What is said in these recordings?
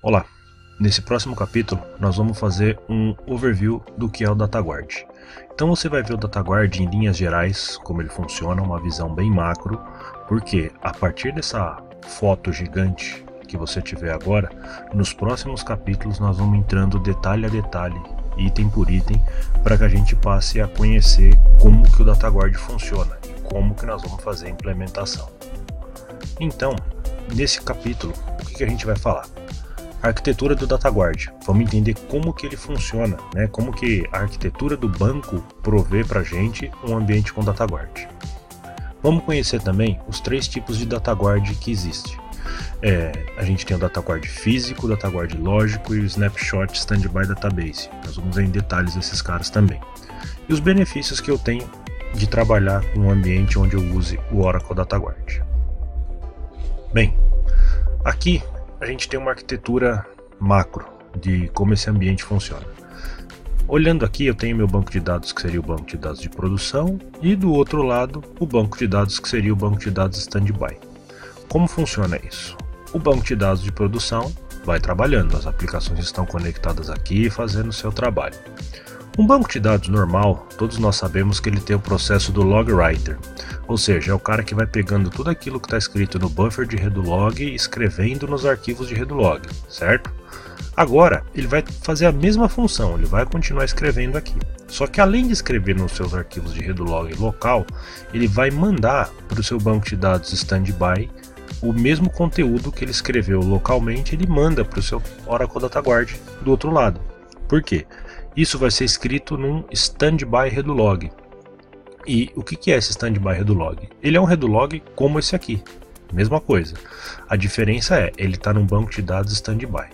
Olá, nesse próximo capítulo nós vamos fazer um overview do que é o DataGuard. Então você vai ver o DataGuard em linhas gerais, como ele funciona, uma visão bem macro, porque a partir dessa foto gigante que você tiver agora, nos próximos capítulos nós vamos entrando detalhe a detalhe, item por item, para que a gente passe a conhecer como que o DataGuard funciona e como que nós vamos fazer a implementação. Então, nesse capítulo, o que a gente vai falar? A arquitetura do DataGuard. Vamos entender como que ele funciona, né? Como que a arquitetura do banco provê para a gente um ambiente com DataGuard. Vamos conhecer também os três tipos de DataGuard que existe. A gente tem o DataGuard físico, o DataGuard lógico e o Snapshot Standby Database. Nós vamos ver em detalhes esses caras também. E os benefícios que eu tenho de trabalhar em um ambiente onde eu use o Oracle DataGuard. Bem, aqui a gente tem uma arquitetura macro de como esse ambiente funciona. Olhando aqui, eu tenho meu banco de dados, que seria o banco de dados de produção, e do outro lado, o banco de dados, que seria o banco de dados standby. Como funciona isso? O banco de dados de produção vai trabalhando, as aplicações estão conectadas aqui fazendo o seu trabalho. Um banco de dados normal, todos nós sabemos que ele tem o processo do log writer, ou seja, é o cara que vai pegando tudo aquilo que está escrito no buffer de redlog e escrevendo nos arquivos de redlog, certo? Agora, ele vai fazer a mesma função, ele vai continuar escrevendo aqui. Só que além de escrever nos seus arquivos de redlog local, ele vai mandar para o seu banco de dados standby o mesmo conteúdo que ele escreveu localmente, ele manda para o seu Oracle DataGuard do outro lado. Por quê? Isso vai ser escrito num standby redlog. E o que é esse standby redlog? Ele é um redlog como esse aqui, mesma coisa. A diferença é, ele está num banco de dados standby.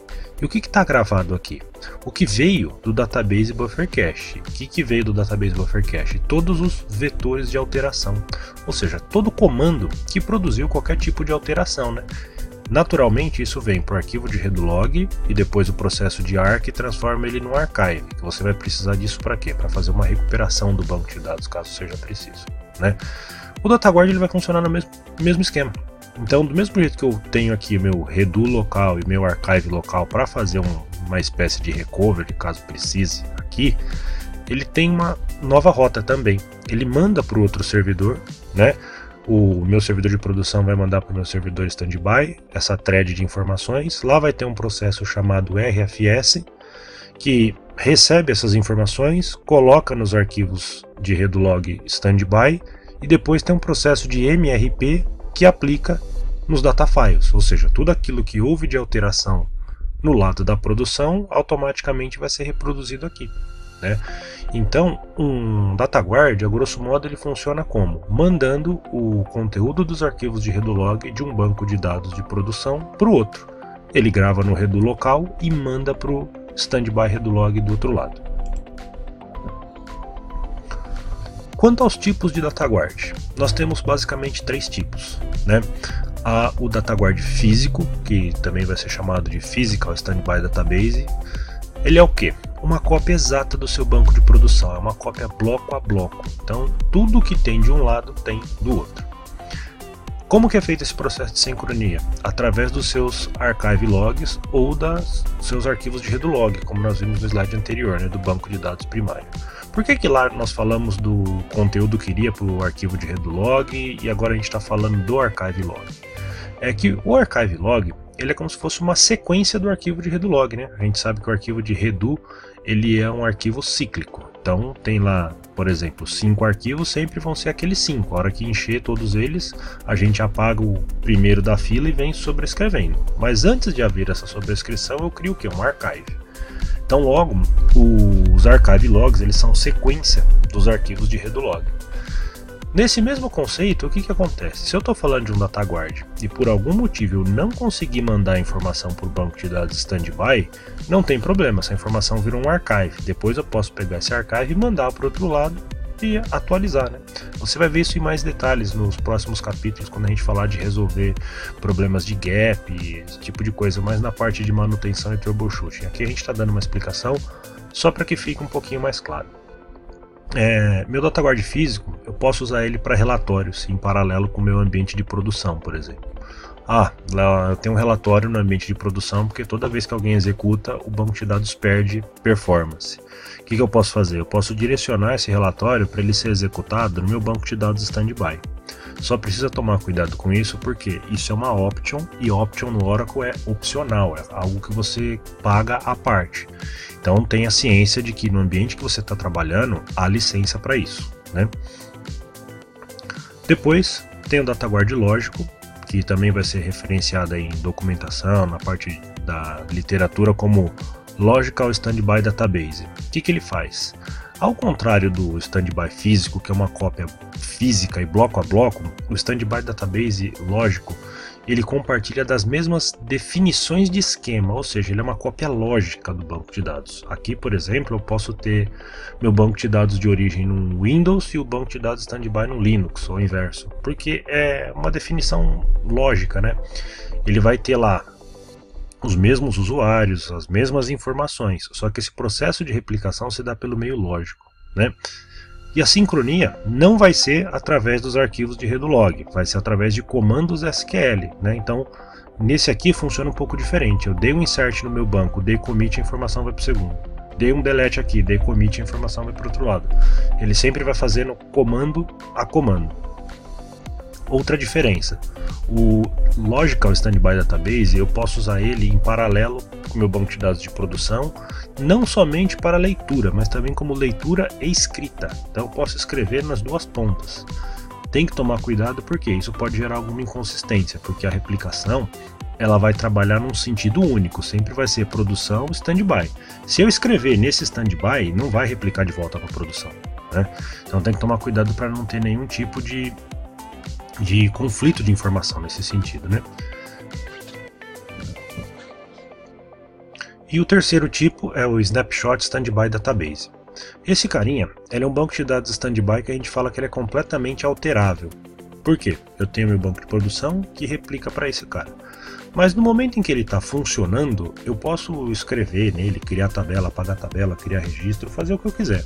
E o que está gravado aqui? O que veio do Database Buffer Cache. O que veio do Database Buffer Cache? Todos os vetores de alteração. Ou seja, todo comando que produziu qualquer tipo de alteração, né? Naturalmente, isso vem para o arquivo de redlog e depois o processo de ARC transforma ele no archive. Que você vai precisar disso para quê? Para fazer uma recuperação do banco de dados, caso seja preciso, né? O DataGuard ele vai funcionar no mesmo esquema. Então, do mesmo jeito que eu tenho aqui meu redo local e meu archive local para fazer uma espécie de recovery, caso precise aqui, ele tem uma nova rota também. Ele manda para o outro servidor, né? O meu servidor de produção vai mandar para o meu servidor standby essa thread de informações. Lá vai ter um processo chamado RFS, que recebe essas informações, coloca nos arquivos de redlog standby e depois tem um processo de MRP que aplica nos datafiles, ou seja, tudo aquilo que houve de alteração no lado da produção automaticamente vai ser reproduzido aqui, né? Então, um DataGuard, a grosso modo, ele funciona como? Mandando o conteúdo dos arquivos de redlog de um banco de dados de produção para o outro. Ele grava no redo local e manda para o standby redlog do outro lado. Quanto aos tipos de DataGuard, nós temos basicamente três tipos, né? Há o DataGuard físico, que também vai ser chamado de Physical Standby Database. Ele é o quê? Uma cópia exata do seu banco de produção, é uma cópia bloco a bloco. Então, tudo que tem de um lado tem do outro. Como que é feito esse processo de sincronia? Através dos seus archive logs ou dos seus arquivos de redlog, como nós vimos no slide anterior, né, do banco de dados primário. Por que lá nós falamos do conteúdo que iria para o arquivo de redlog e agora a gente está falando do archive log? É que o archive log ele é como se fosse uma sequência do arquivo de redlog, né? A gente sabe que o arquivo de redo ele é um arquivo cíclico. Então tem lá, por exemplo, 5 arquivos, sempre vão ser aqueles 5. A hora que encher todos eles, a gente apaga o primeiro da fila e vem sobrescrevendo. Mas antes de haver essa sobrescrição, eu crio o quê? Um archive. Então logo, os archive logs eles são sequência dos arquivos de redlog. Nesse mesmo conceito, o que acontece? Se eu estou falando de um DataGuard e por algum motivo eu não conseguir mandar a informação para o banco de dados standby, não tem problema, essa informação vira um archive. Depois eu posso pegar esse archive e mandar para o outro lado e atualizar, né? Você vai ver isso em mais detalhes nos próximos capítulos, quando a gente falar de resolver problemas de gap, esse tipo de coisa, mas na parte de manutenção e troubleshooting. Aqui a gente está dando uma explicação só para que fique um pouquinho mais claro. Meu DataGuard físico, eu posso usar ele para relatórios em paralelo com o meu ambiente de produção, por exemplo. Lá eu tenho um relatório no ambiente de produção porque toda vez que alguém executa, o banco de dados perde performance. O que eu posso fazer? Eu posso direcionar esse relatório para ele ser executado no meu banco de dados standby. Só precisa tomar cuidado com isso porque isso é uma option e option no Oracle é opcional, é algo que você paga à parte. Então tenha ciência de que no ambiente que você está trabalhando há licença para isso, né? Depois tem o DataGuard lógico, que também vai ser referenciada em documentação, na parte da literatura como Logical Standby Database. O que ele faz? Ao contrário do standby físico, que é uma cópia física e bloco a bloco, o standby database lógico, ele compartilha das mesmas definições de esquema, ou seja, ele é uma cópia lógica do banco de dados. Aqui, por exemplo, eu posso ter meu banco de dados de origem no Windows e o banco de dados standby no Linux, ou inverso, porque é uma definição lógica, né? Ele vai ter lá os mesmos usuários, as mesmas informações, só que esse processo de replicação se dá pelo meio lógico, né? E a sincronia não vai ser através dos arquivos de redolog, vai ser através de comandos SQL, né? Então, nesse aqui funciona um pouco diferente. Eu dei um insert no meu banco, dei commit, a informação vai para o segundo. Dei um delete aqui, dei commit, a informação vai para o outro lado. Ele sempre vai fazendo comando a comando. Outra diferença, o Logical Standby Database eu posso usar ele em paralelo com o meu banco de dados de produção, não somente para leitura, mas também como leitura e escrita. Então eu posso escrever nas duas pontas. Tem que tomar cuidado porque isso pode gerar alguma inconsistência, porque a replicação ela vai trabalhar num sentido único, sempre vai ser produção e standby. Se eu escrever nesse standby, não vai replicar de volta para a produção, né? Então tem que tomar cuidado para não ter nenhum tipo de conflito de informação nesse sentido, né? E o terceiro tipo é o Snapshot Standby Database. Esse carinha, ele é um banco de dados standby que a gente fala que ele é completamente alterável. Por quê? Eu tenho meu banco de produção que replica para esse cara. Mas no momento em que ele está funcionando, eu posso escrever nele, criar tabela, apagar tabela, criar registro, fazer o que eu quiser.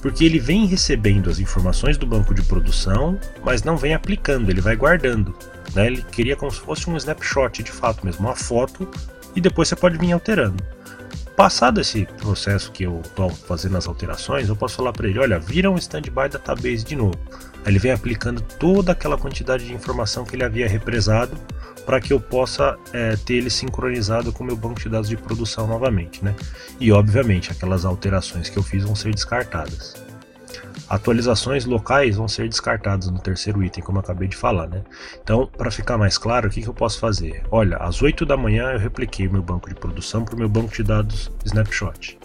Porque ele vem recebendo as informações do banco de produção, mas não vem aplicando, ele vai guardando, né? Ele cria como se fosse um snapshot de fato mesmo, uma foto, e depois você pode vir alterando. Passado esse processo que eu estou fazendo as alterações, eu posso falar para ele, olha, vira um standby database de novo. Aí ele vem aplicando toda aquela quantidade de informação que ele havia represado para que eu possa ter ele sincronizado com o meu banco de dados de produção novamente, né? E obviamente aquelas alterações que eu fiz vão ser descartadas. Atualizações locais vão ser descartadas no terceiro item, como eu acabei de falar, né? Então, para ficar mais claro, o que eu posso fazer? Olha, às 8 da manhã eu repliquei meu banco de produção para o meu banco de dados Snapshot.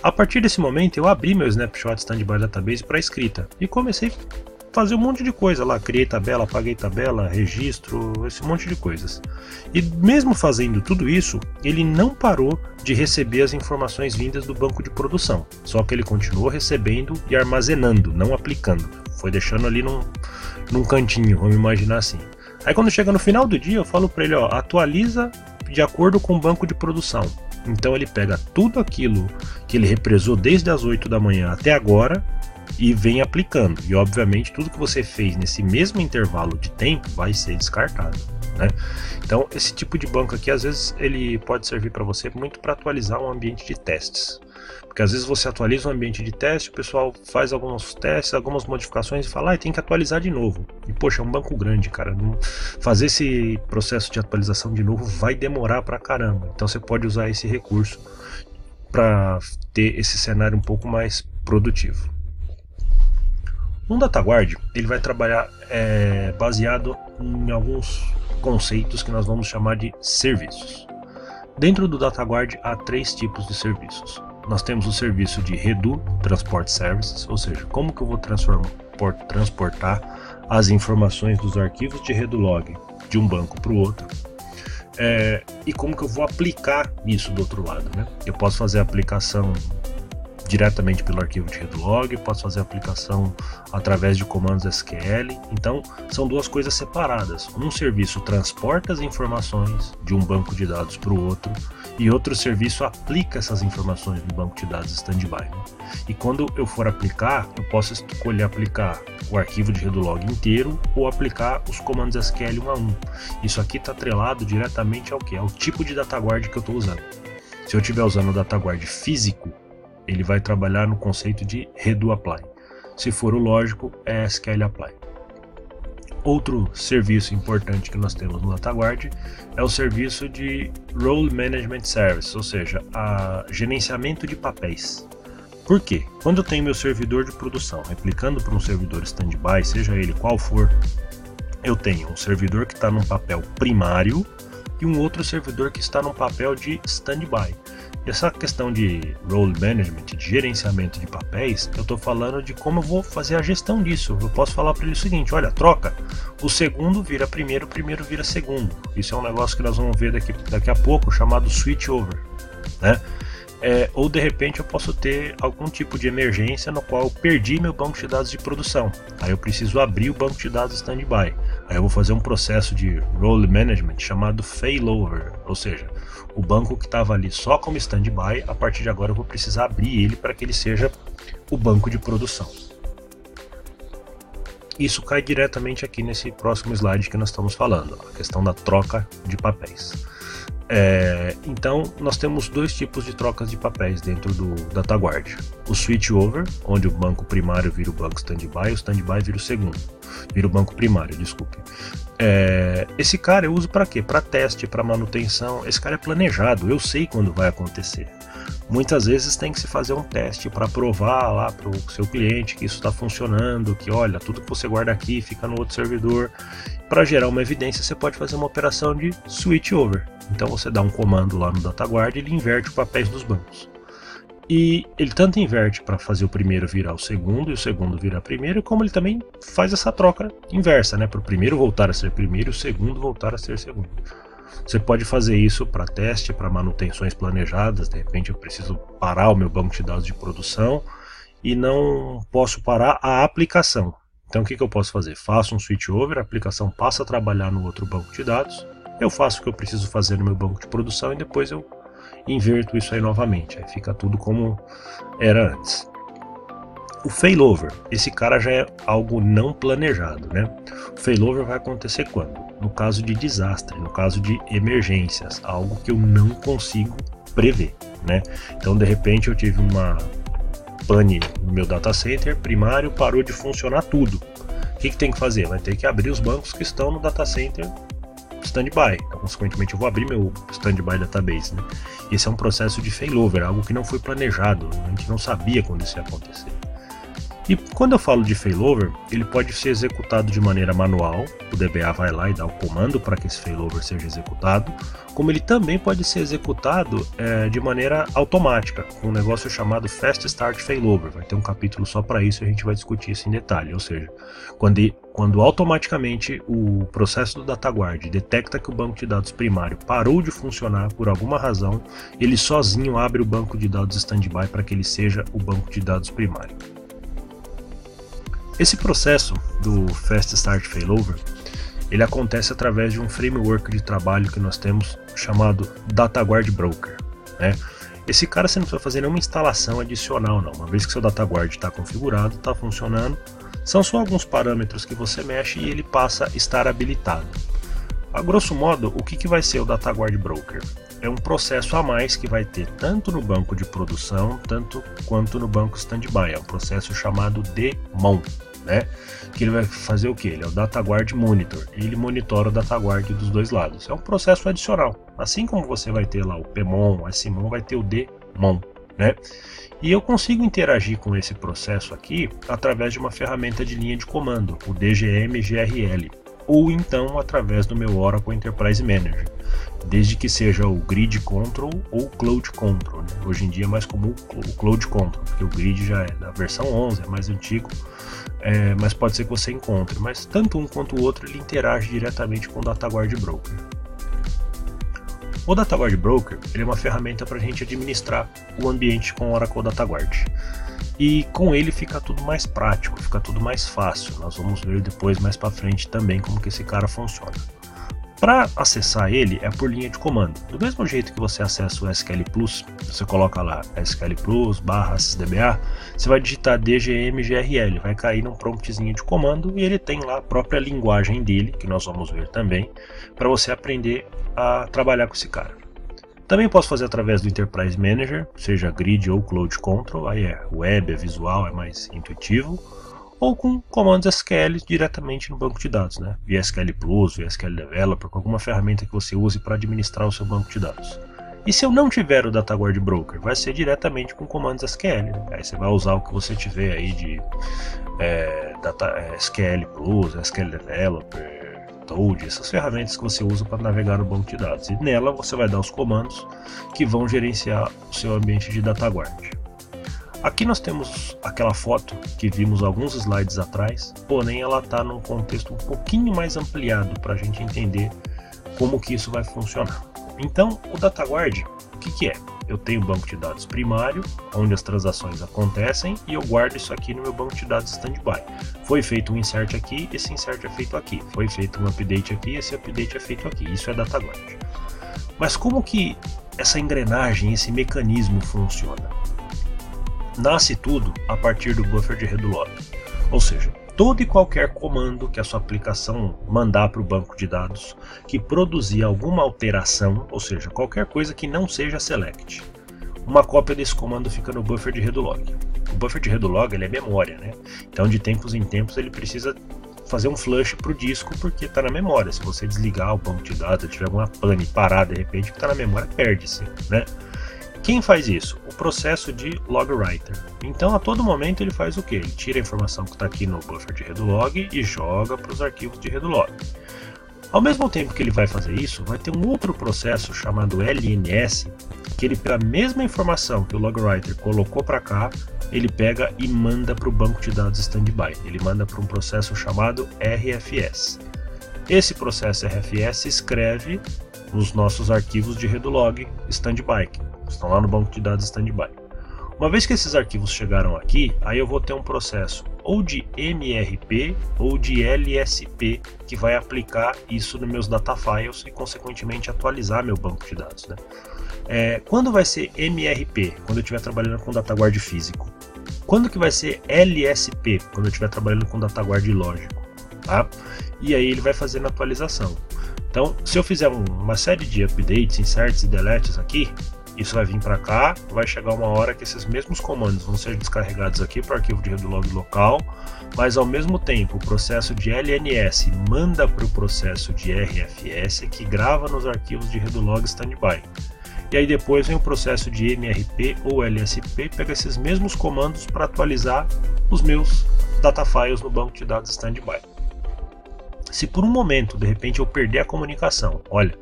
A partir desse momento eu abri meu Snapshot Standby Database para escrita e comecei a fazer um monte de coisa lá, criei tabela, apaguei tabela, registro, esse monte de coisas. E mesmo fazendo tudo isso, ele não parou de receber as informações vindas do banco de produção, só que ele continuou recebendo e armazenando, não aplicando, foi deixando ali num cantinho, vamos imaginar assim. Aí quando chega no final do dia eu falo para ele, ó, atualiza de acordo com o banco de produção. Então ele pega tudo aquilo que ele represou desde as 8 da manhã até agora e vem aplicando, e obviamente tudo que você fez nesse mesmo intervalo de tempo vai ser descartado, né? Então esse tipo de banco aqui às vezes ele pode servir para você muito para atualizar um ambiente de testes, porque às vezes você atualiza um ambiente de teste, o pessoal faz alguns testes, algumas modificações e fala, tem que atualizar de novo, e poxa, é um banco grande, cara, fazer esse processo de atualização de novo vai demorar pra caramba, então você pode usar esse recurso para ter esse cenário um pouco mais produtivo. No DataGuard, ele vai trabalhar baseado em alguns conceitos que nós vamos chamar de serviços. Dentro do DataGuard há 3 tipos de serviços. Nós temos o serviço de Redo Transport Services, ou seja, como que eu vou transportar as informações dos arquivos de Redolog de um banco para o outro, e como que eu vou aplicar isso do outro lado, né? Eu posso fazer a aplicação diretamente pelo arquivo de RedLog, posso fazer a aplicação através de comandos SQL. Então, são duas coisas separadas. Um serviço transporta as informações de um banco de dados para o outro, e outro serviço aplica essas informações no banco de dados standby. Né? E quando eu for aplicar, eu posso escolher aplicar o arquivo de RedLog inteiro ou aplicar os comandos SQL um a um. Isso aqui está atrelado diretamente ao que? Ao tipo de DataGuard que eu estou usando. Se eu estiver usando o DataGuard físico, ele vai trabalhar no conceito de Redo Apply. Se for o lógico, é SQL Apply. Outro serviço importante que nós temos no DataGuard é o serviço de Role Management Service, ou seja, gerenciamento de papéis. Por quê? Quando eu tenho meu servidor de produção replicando para um servidor standby, seja ele qual for, eu tenho um servidor que está num papel primário e um outro servidor que está num papel de standby. Essa questão de role management, de gerenciamento de papéis, eu estou falando de como eu vou fazer a gestão disso. Eu posso falar para ele o seguinte: olha, troca, o segundo vira primeiro, o primeiro vira segundo. Isso é um negócio que nós vamos ver daqui a pouco, chamado switch over, né? Ou de repente eu posso ter algum tipo de emergência no qual eu perdi meu banco de dados de produção. Aí eu preciso abrir o banco de dados standby. Aí eu vou fazer um processo de role management chamado failover, ou seja, o banco que estava ali só como standby, a partir de agora eu vou precisar abrir ele para que ele seja o banco de produção. Isso cai diretamente aqui nesse próximo slide que nós estamos falando, a questão da troca de papéis. Então nós temos dois tipos de trocas de papéis dentro do DataGuard: o switch over, onde o banco primário vira o banco standby, o standby vira o banco primário, desculpe. Esse cara eu uso para quê? Para teste, para manutenção. Esse cara é planejado, eu sei quando vai acontecer. Muitas vezes tem que se fazer um teste para provar lá para o seu cliente que isso está funcionando, que olha, tudo que você guarda aqui fica no outro servidor. Para gerar uma evidência, você pode fazer uma operação de switch over. Então você dá um comando lá no DataGuard e ele inverte os papéis dos bancos. E ele tanto inverte para fazer o primeiro virar o segundo e o segundo virar primeiro, como ele também faz essa troca inversa, né? Para o primeiro voltar a ser primeiro e o segundo voltar a ser segundo. Você pode fazer isso para teste, para manutenções planejadas. De repente eu preciso parar o meu banco de dados de produção e não posso parar a aplicação. Então o que eu posso fazer? Faço um switch over, a aplicação passa a trabalhar no outro banco de dados, eu faço o que eu preciso fazer no meu banco de produção e depois eu inverto isso aí novamente. Aí fica tudo como era antes. O failover, esse cara já é algo não planejado, né? O failover vai acontecer quando? No caso de desastre, no caso de emergências, algo que eu não consigo prever, né? Então de repente eu tive uma pane no meu data center primário, parou de funcionar tudo. O que tem que fazer? Vai ter que abrir os bancos que estão no data center standby. Então, consequentemente, eu vou abrir meu standby database, né? Esse é um processo de failover, algo que não foi planejado, a gente não sabia quando isso ia acontecer. E quando eu falo de failover, ele pode ser executado de maneira manual, o DBA vai lá e dá o comando para que esse failover seja executado, como ele também pode ser executado de maneira automática, com um negócio chamado Fast Start Failover. Vai ter um capítulo só para isso e a gente vai discutir isso em detalhe, ou seja, quando automaticamente o processo do DataGuard detecta que o banco de dados primário parou de funcionar por alguma razão, ele sozinho abre o banco de dados standby para que ele seja o banco de dados primário. Esse processo do Fast Start Failover, ele acontece através de um framework de trabalho que nós temos chamado DataGuard Broker, né? Esse cara você não precisa fazer nenhuma instalação adicional não, uma vez que seu DataGuard está configurado, está funcionando, são só alguns parâmetros que você mexe e ele passa a estar habilitado. A grosso modo, o que vai ser o DataGuard Broker? É um processo a mais que vai ter tanto no banco de produção, tanto quanto no banco standby. É um processo chamado daemon, né? Que ele vai fazer o que? Ele é o DataGuard Monitor. Ele monitora o DataGuard dos dois lados. É um processo adicional. Assim como você vai ter lá o PMON, o SMON, vai ter o daemon, né? E eu consigo interagir com esse processo aqui através de uma ferramenta de linha de comando, o DGM-GRL, ou então através do meu Oracle Enterprise Manager, desde que seja o Grid Control ou o Cloud Control, né? Hoje em dia é mais comum o Cloud Control, porque o Grid já é da versão 11, é mais antigo, mas pode ser que você encontre, mas tanto um quanto o outro ele interage diretamente com o DataGuard Broker. O DataGuard Broker ele é uma ferramenta para a gente administrar o ambiente com o Oracle DataGuard. E com ele fica tudo mais prático, fica tudo mais fácil. Nós vamos ver depois mais para frente também como que esse cara funciona. Para acessar ele é por linha de comando. Do mesmo jeito que você acessa o SQL Plus, você coloca lá SQL Plus /SysDBA, você vai digitar DGMGRL, vai cair num promptzinho de comando e ele tem lá a própria linguagem dele, que nós vamos ver também, para você aprender a trabalhar com esse cara. Também posso fazer através do Enterprise Manager, seja Grid ou Cloud Control, aí é web, é visual, é mais intuitivo, ou com comandos SQL diretamente no banco de dados, né? Via SQL Plus, via SQL Developer, com alguma ferramenta que você use para administrar o seu banco de dados. E se eu não tiver o DataGuard Broker, vai ser diretamente com comandos SQL, né? Aí você vai usar o que você tiver aí de SQL Plus, SQL Developer, Toad, essas ferramentas que você usa para navegar no banco de dados. E nela você vai dar os comandos que vão gerenciar o seu ambiente de DataGuard. Aqui nós temos aquela foto que vimos alguns slides atrás, porém ela está num contexto um pouquinho mais ampliado para a gente entender como que isso vai funcionar. Então, o DataGuard, o que é? Eu tenho um banco de dados primário, onde as transações acontecem, e eu guardo isso aqui no meu banco de dados standby. Foi feito um insert aqui, esse insert é feito aqui. Foi feito um update aqui, esse update é feito aqui. Isso é DataGuard. Mas como que essa engrenagem, esse mecanismo funciona? Nasce tudo a partir do buffer de redo log, ou seja, todo e qualquer comando que a sua aplicação mandar para o banco de dados que produzir alguma alteração, ou seja, qualquer coisa que não seja select, uma cópia desse comando fica no buffer de redo log. O buffer de redo log ele é memória, né? Então de tempos em tempos ele precisa fazer um flush para o disco porque está na memória. Se você desligar o banco de dados, tiver alguma pane parar de repente que está na memória, perde-se, né? Quem faz isso? O processo de logwriter. Então a todo momento ele faz o que? Ele tira a informação que está aqui no buffer de redo log e joga para os arquivos de redo log. Ao mesmo tempo que ele vai fazer isso, vai ter um outro processo chamado LNS, que ele pega a mesma informação que o logwriter colocou para cá, ele pega e manda para o banco de dados standby. Ele manda para um processo chamado RFS. Esse processo RFS escreve os nossos arquivos de redo log standby, que estão lá no banco de dados standby. Uma vez que esses arquivos chegaram aqui, aí eu vou ter um processo ou de MRP ou de LSP que vai aplicar isso nos meus data files e consequentemente atualizar meu banco de dados, né? Quando vai ser MRP? Quando eu estiver trabalhando com DataGuard físico. Quando que vai ser LSP? Quando eu estiver trabalhando com DataGuard lógico, tá? E aí ele vai fazendo a atualização. Então, se eu fizer uma série de updates, inserts e deletes aqui, isso vai vir para cá, vai chegar uma hora que esses mesmos comandos vão ser descarregados aqui para o arquivo de redo log local, mas ao mesmo tempo o processo de LNS manda para o processo de RFS que grava nos arquivos de redo log standby. E aí depois vem o processo de MRP ou LSP, pega esses mesmos comandos para atualizar os meus data files no banco de dados standby. Se por um momento, de repente, eu perder a comunicação, olha,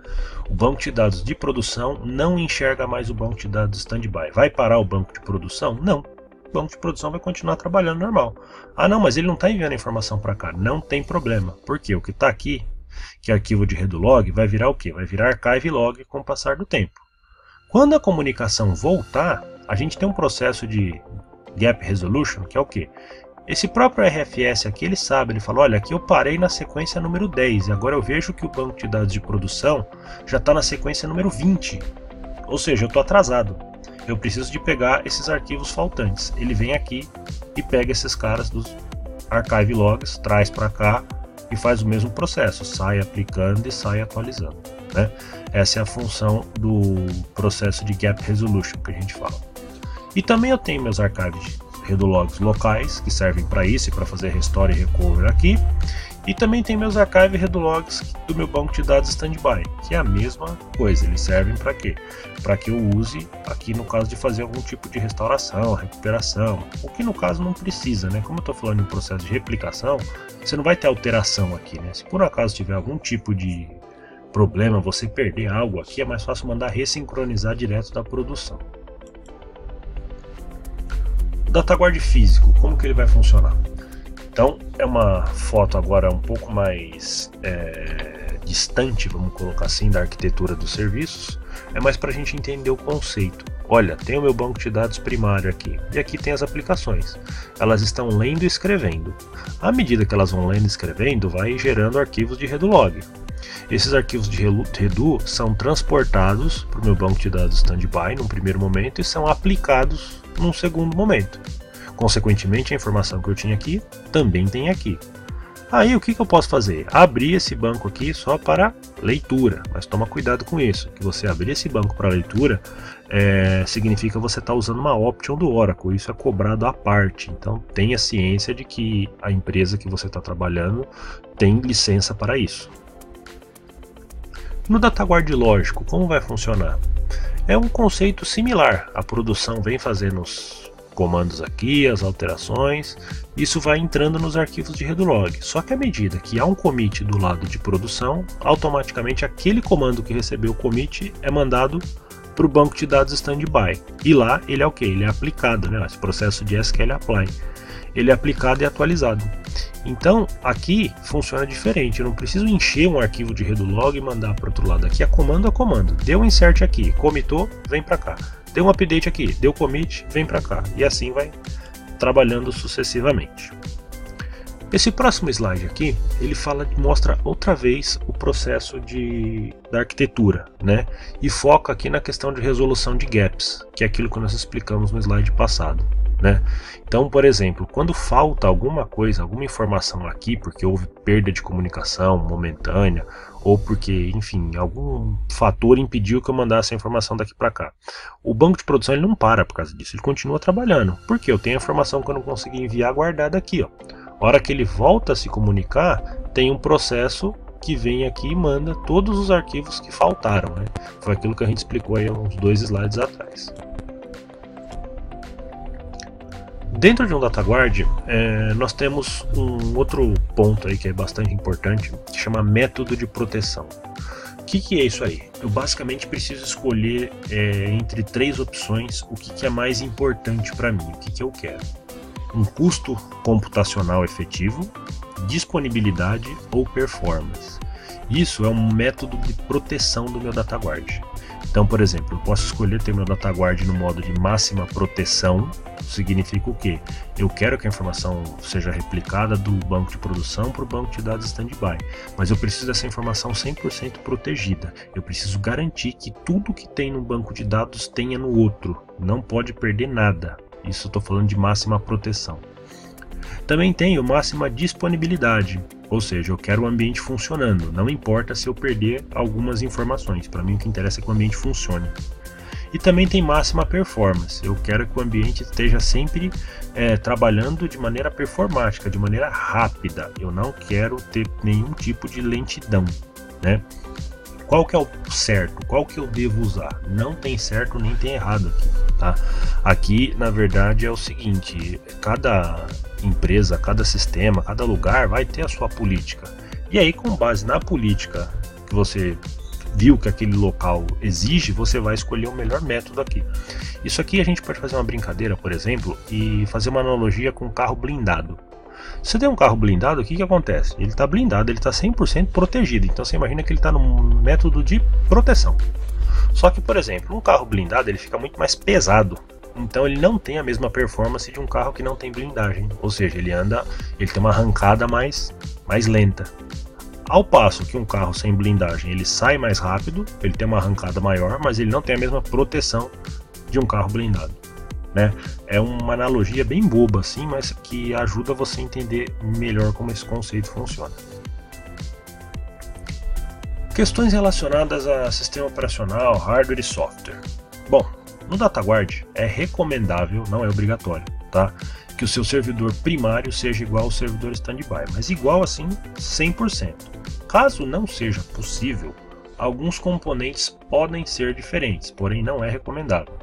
o banco de dados de produção não enxerga mais o banco de dados standby. Vai parar o banco de produção? Não. O banco de produção vai continuar trabalhando normal. Ah, não, mas ele não está enviando informação para cá. Não tem problema. Porque o que está aqui, que é arquivo de redo log, vai virar o quê? Vai virar archive log com o passar do tempo. Quando a comunicação voltar, a gente tem um processo de gap resolution, que é o quê? Esse próprio RFS aqui, ele sabe, ele fala, olha, aqui eu parei na sequência número 10, e agora eu vejo que o banco de dados de produção já está na sequência número 20, ou seja, eu estou atrasado, eu preciso de pegar esses arquivos faltantes. Ele vem aqui e pega esses caras dos archive logs, traz para cá e faz o mesmo processo, sai aplicando e sai atualizando, né? Essa é a função do processo de gap resolution que a gente fala. E também eu tenho meus archives redo logs locais, que servem para isso e para fazer restore e recover aqui. E também tem meus archive redo logs do meu banco de dados standby, que é a mesma coisa. Eles servem para quê? Para que eu use aqui no caso de fazer algum tipo de restauração, recuperação, o que no caso não precisa, né? Como eu estou falando em processo de replicação, você não vai ter alteração aqui, né? Se por acaso tiver algum tipo de problema, você perder algo aqui, é mais fácil mandar ressincronizar direto da produção. DataGuard físico, como que ele vai funcionar? Então é uma foto agora um pouco mais distante, vamos colocar assim, da arquitetura dos serviços. É mais para a gente entender o conceito. Olha, tem o meu banco de dados primário aqui, e aqui tem as aplicações. Elas estão lendo e escrevendo. À medida que elas vão lendo e escrevendo, vai gerando arquivos de Redulog. Esses arquivos de Redu são transportados para o meu banco de dados standby num primeiro momento e são aplicados num segundo momento. Consequentemente, a informação que eu tinha aqui também tem aqui. Aí o que eu posso fazer? Abrir esse banco aqui só para leitura, mas toma cuidado com isso, que você abrir esse banco para leitura significa você estar usando uma option do Oracle, isso é cobrado à parte, então tenha ciência de que a empresa que você está trabalhando tem licença para isso. No DataGuard lógico, como vai funcionar? É um conceito similar, a produção vem fazendo os comandos aqui, as alterações, isso vai entrando nos arquivos de Redulog. Só que à medida que há um commit do lado de produção, automaticamente aquele comando que recebeu o commit é mandado para o banco de dados standby. E lá ele é o que? Ele é aplicado, né? Esse processo de SQL apply. Ele é aplicado e atualizado. Então aqui funciona diferente, eu não preciso encher um arquivo de Redulog e mandar para o outro lado. Aqui é comando a comando. Deu um insert aqui, comitou, vem para cá. Deu um update aqui, deu commit, vem para cá. E assim vai trabalhando sucessivamente. Esse próximo slide aqui, ele mostra outra vez o processo da arquitetura, né? E foca aqui na questão de resolução de gaps, que é aquilo que nós explicamos no slide passado, né? Então, por exemplo, quando falta alguma coisa, alguma informação aqui, porque houve perda de comunicação momentânea, ou porque, enfim, algum fator impediu que eu mandasse a informação daqui para cá. O banco de produção ele não para por causa disso, ele continua trabalhando, porque eu tenho a informação que eu não consegui enviar guardada aqui, ó. A hora que ele volta a se comunicar, tem um processo que vem aqui e manda todos os arquivos que faltaram, né? Foi aquilo que a gente explicou aí uns 2 slides atrás. Dentro de um DataGuard, nós temos um outro ponto aí que é bastante importante, que chama método de proteção. O que é isso aí? Eu basicamente preciso escolher entre 3 opções o que é mais importante para mim, o que eu quero. Um custo computacional efetivo, disponibilidade ou performance. Isso é um método de proteção do meu DataGuard. Então, por exemplo, eu posso escolher ter meu DataGuard no modo de máxima proteção. Significa o quê? Eu quero que a informação seja replicada do banco de produção para o banco de dados standby, mas eu preciso dessa informação 100% protegida. Eu preciso garantir que tudo que tem no banco de dados tenha no outro. Não pode perder nada. Isso eu estou falando de máxima proteção. Também tenho máxima disponibilidade, ou seja, eu quero o ambiente funcionando, não importa se eu perder algumas informações, para mim o que interessa é que o ambiente funcione. E também tem máxima performance, eu quero que o ambiente esteja sempre trabalhando de maneira performática, de maneira rápida, eu não quero ter nenhum tipo de lentidão, né? Qual que é o certo? Qual que eu devo usar? Não tem certo nem tem errado aqui, tá? Aqui, na verdade, é o seguinte, cada empresa, cada sistema, cada lugar vai ter a sua política. E aí, com base na política que você viu que aquele local exige, você vai escolher o melhor método aqui. Isso aqui a gente pode fazer uma brincadeira, por exemplo, e fazer uma analogia com um carro blindado. Se você tem um carro blindado, o que acontece? Ele está blindado, ele está 100% protegido. Então você imagina que ele está num método de proteção. Só que, por exemplo, um carro blindado ele fica muito mais pesado. Então ele não tem a mesma performance de um carro que não tem blindagem. Ou seja, ele tem uma arrancada mais lenta. Ao passo que um carro sem blindagem ele sai mais rápido, ele tem uma arrancada maior, mas ele não tem a mesma proteção de um carro blindado. Né? É uma analogia bem boba assim, mas que ajuda você a entender melhor como esse conceito funciona. Questões relacionadas a sistema operacional, hardware e software. Bom, no DataGuard é recomendável, não é obrigatório, tá? Que o seu servidor primário seja igual ao servidor standby, mas igual assim 100%. Caso não seja possível, alguns componentes podem ser diferentes, porém não é recomendável.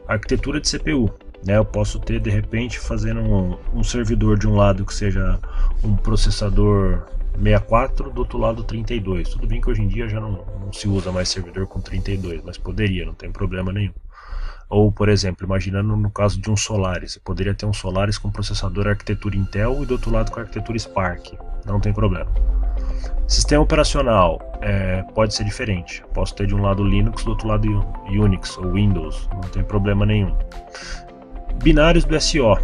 Arquitetura de CPU, né? Eu posso ter de repente fazendo um servidor de um lado que seja um processador 64, do outro lado 32. Tudo bem que hoje em dia já não se usa mais servidor com 32, mas poderia, não tem problema nenhum. Ou, por exemplo, imaginando no caso de um Solaris, você poderia ter um Solaris com processador arquitetura Intel e do outro lado com arquitetura Spark, não tem problema. Sistema operacional pode ser diferente, posso ter de um lado Linux, do outro lado Unix ou Windows, não tem problema nenhum. Binários do SO,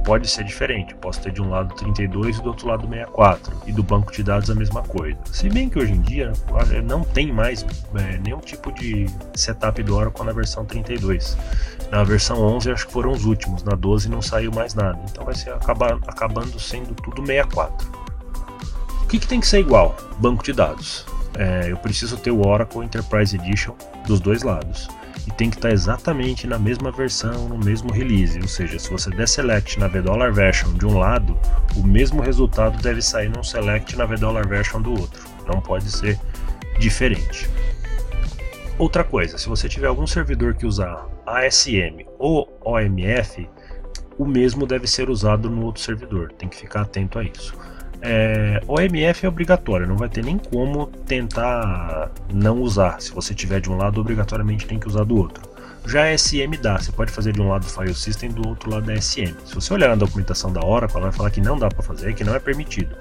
pode ser diferente, posso ter de um lado 32 e do outro lado 64, e do banco de dados a mesma coisa. Se bem que hoje em dia não tem mais nenhum tipo de setup do Oracle na versão 32. Na versão 11 acho que foram os últimos, na 12 não saiu mais nada, então vai ser acabando sendo tudo 64. O que tem que ser igual? Banco de dados. Eu preciso ter o Oracle Enterprise Edition dos dois lados. E tem que estar exatamente na mesma versão, no mesmo release. Ou seja, se você der select na $$ version de um lado, o mesmo resultado deve sair num select na $$ version do outro. Não pode ser diferente. Outra coisa, se você tiver algum servidor que usar ASM ou OMF, o mesmo deve ser usado no outro servidor. Tem que ficar atento a isso. OMF é obrigatório, não vai ter nem como tentar não usar. Se você tiver de um lado, obrigatoriamente tem que usar do outro. Já SM dá, você pode fazer de um lado do file system e do outro lado da SM. Se você olhar na documentação da Oracle, ela vai falar que não dá para fazer, que não é permitido.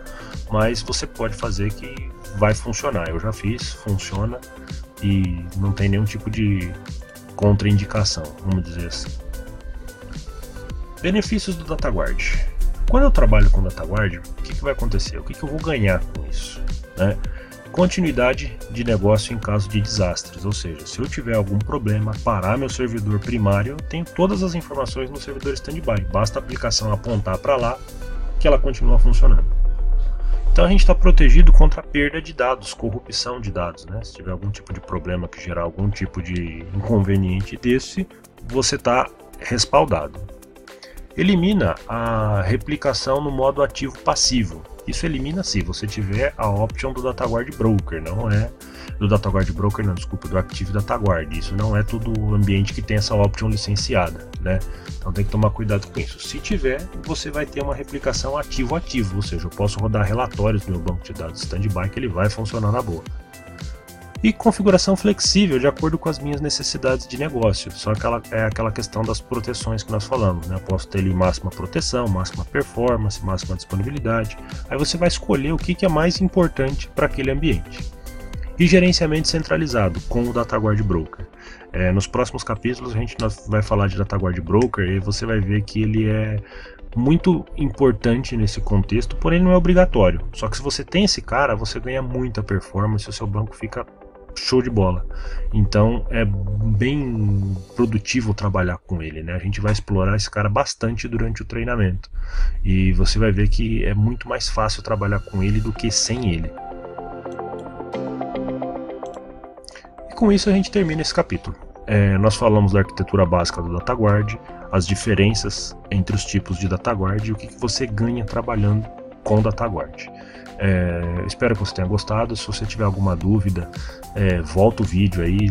Mas você pode fazer que vai funcionar. Eu já fiz, funciona e não tem nenhum tipo de contraindicação, vamos dizer assim. Benefícios do DataGuard. Quando eu trabalho com DataGuard, o que vai acontecer? O que eu vou ganhar com isso? Continuidade de negócio em caso de desastres, ou seja, se eu tiver algum problema, parar meu servidor primário, eu tenho todas as informações no servidor standby, basta a aplicação apontar para lá que ela continua funcionando. Então a gente está protegido contra a perda de dados, corrupção de dados, Se tiver algum tipo de problema que gerar algum tipo de inconveniente desse, você está respaldado. Elimina a replicação no modo ativo passivo. Isso elimina se você tiver a option do DataGuard Broker, não é do DataGuard Broker, não, desculpa, do Active DataGuard. Isso não é todo ambiente que tem essa option licenciada, Então tem que tomar cuidado com isso. Se tiver, você vai ter uma replicação ativo-ativo, ou seja, eu posso rodar relatórios no meu banco de dados standby que ele vai funcionar na boa. E configuração flexível de acordo com as minhas necessidades de negócio. Só aquela questão das proteções que nós falamos, Posso ter ali máxima proteção, máxima performance, máxima disponibilidade. Aí você vai escolher o que é mais importante para aquele ambiente. E gerenciamento centralizado com o DataGuard Broker. Nos próximos capítulos a gente vai falar de DataGuard Broker e você vai ver que ele é muito importante nesse contexto, porém não é obrigatório. Só que se você tem esse cara, você ganha muita performance e o seu banco fica show de bola. Então é bem produtivo trabalhar com ele, A gente vai explorar esse cara bastante durante o treinamento e você vai ver que é muito mais fácil trabalhar com ele do que sem ele. E com isso a gente termina esse capítulo. Nós falamos da arquitetura básica do DataGuard, as diferenças entre os tipos de DataGuard e o que você ganha trabalhando com o DataGuard. Espero que você tenha gostado. Se você tiver alguma dúvida, volta o vídeo aí,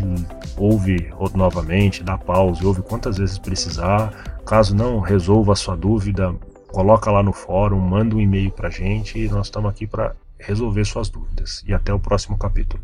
ouve novamente, dá pausa, ouve quantas vezes precisar. Caso não resolva a sua dúvida, coloca lá no fórum, manda um e-mail pra gente e nós estamos aqui para resolver suas dúvidas. E até o próximo capítulo.